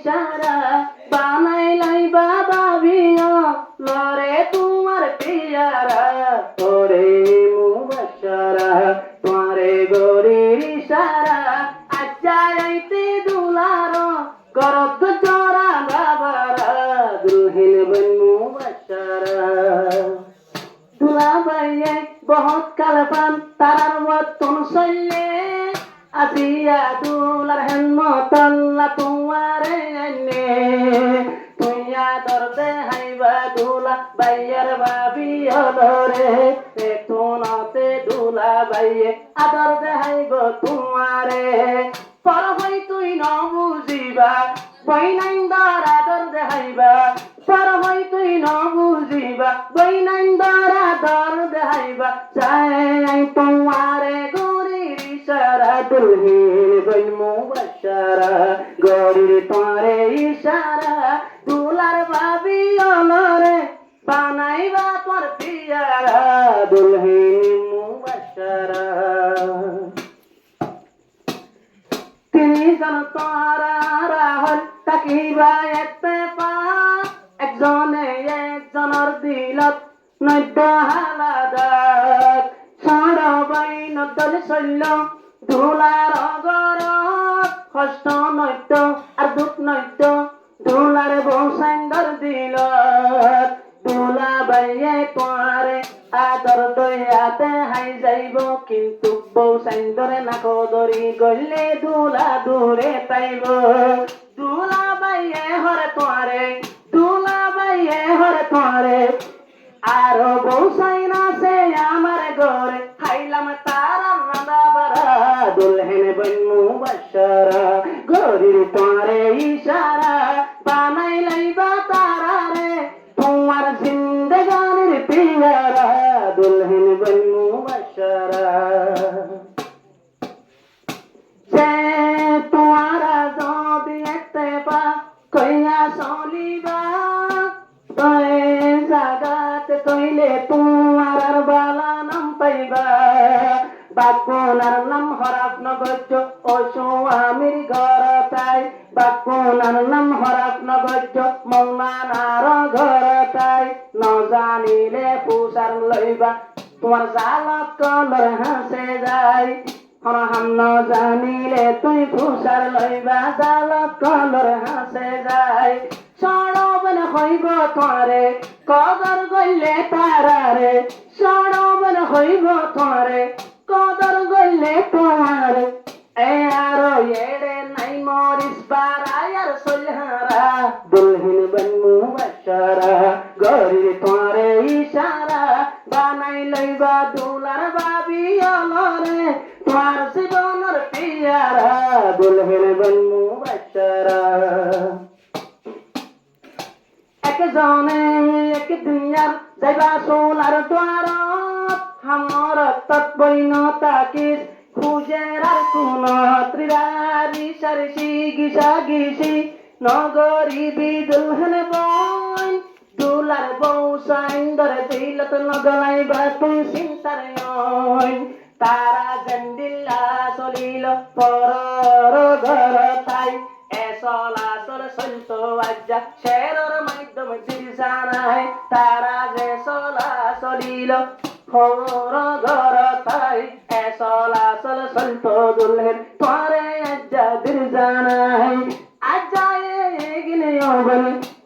ইশারা বানাই লাইবা ভাবিও লরে তোমার পিয়ারা ওরে মুবাশশারা তোমারে গরির ইশারা আইতে দুলার গরদ জরা বাবারা দুলহিন বন মুবাশশারা দুলা ভাইয়ে বহুত কালপান তারার মতন সইয়ে আজিয়া দুলার হেনমতল্লা তোমারে এনে তুইয়া দরদে হাইবা দুলা বাইয়ের ভাবি হলরে তুনতে দুলা বাইয়ে আদর দে হাইব তোমারে পর হই তুই ন বুঝিবা বৈনাইন্দর আদর দে হাইবা পর হই তুই ন বুঝিবা বৈনাইন্দর আদর দে হাইবা চাই তোমারে গরির ইশারা দুলহিন বন মুবাশশারা গরির তোমারে ইশারা দুলার ভাবি অলরে বানাইবা তোর পিয়ারা দুলহিন মুবাশশারা তিনজন তোরা রাহল তাকিবা এতে পা একজনে একজনের দিলত নৈদ্য হালাদাত সরবাই নদল শৈল ধুলার অগরত কষ্ট নৈত্য আর দুঃখ নৈত্য ধুলার বৌসাইন্দর দিলত দুলা বাইয়ে তোয়ারে আদর দয়াতে হাই যাইব কিন্তু বৌসাইন্দরে নাকো দরি গলে দুলা দূরে পাইব দুলা বাইয়ে হরে তোয়ারে দুলা বাইয়ে হরে তোয়ারে আরো বৌসাইন আছে আমার ঘরে খাইলাম তারা রাঁধা বাড়া দুলহিন বন মুবাশশারা গরির তোয়ারে ইশারা বানাই লাইবা তারা রে তোমার জিন্দেগানির পিয়ারা দুলহিন বন মুবাশশারা সে তোমারা যদি একতে পা কইয়া চলিবা তই জাগাত কইলে তোমার বালা নাম পাইবা বাকুনার নাম হরাফ নগজ ও স্বামীর ঘর তাই বাকুনার নাম হরাফ নগজ মৌলানার ঘর তাই ন জানিলে পুষার লইবা তোমার জালত কলর হাসে যায় হরহাম ন জানিলে তুই পুষার লইবা জালত কলর হাসে যায় সড়বন হইব তোরে কদর গইলে তারারে সড়বন হইব তোরে কদর গইলে তোমারে এ আরো এড়ে নাই মরিস বারায়ার সলহারা দুলহিন বন মুবাশশারা গরির তোরে ইশারা বানাই লইবা দুলার ভাবি অলরে তোমার জীবনের পিয়ারা দুলহিন বন মুবাশশারা একজনে এক দুনিয়ার যাইবা সোলার দ্বারত হামর তৎবৈন তাকিস খুঁজের আর কোন ত্রিরারি সারসি গিসা গিসি নগরী বিদুলহন বই দুলার বউ সাইন্দর দিলত নগলাইবা তুই চিন্তার তারা জন্দিল্লা চলিল পরর ঘর তাই চলাচল চলত আজ্জা শেরর মাধ্যম দিশানাই তারা যে চলাচলিল পরর ঘর তাই চলাচল চলত দুলহিন তোরে আজ্জা দিশানাই আজ্জা এগিনে অবন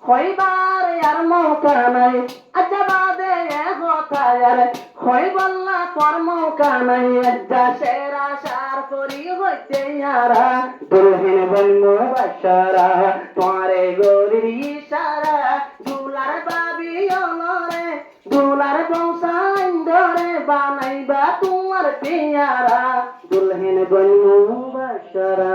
হইবার আর মৌকা নাই আজ্জা বাদে হতায়ার হই বললা তোর মৌকা নাই আজ্জা সেরা সার করি হইতে ইয়ারা দুলহিন বন মুবাশশারা তোরে গরির ইশারা দুলার ভাবি অলরে দুলার বৌসাইন্দরে বানাইবা তোমার পিয়ারা দুলহিন বন মুবাশশারা।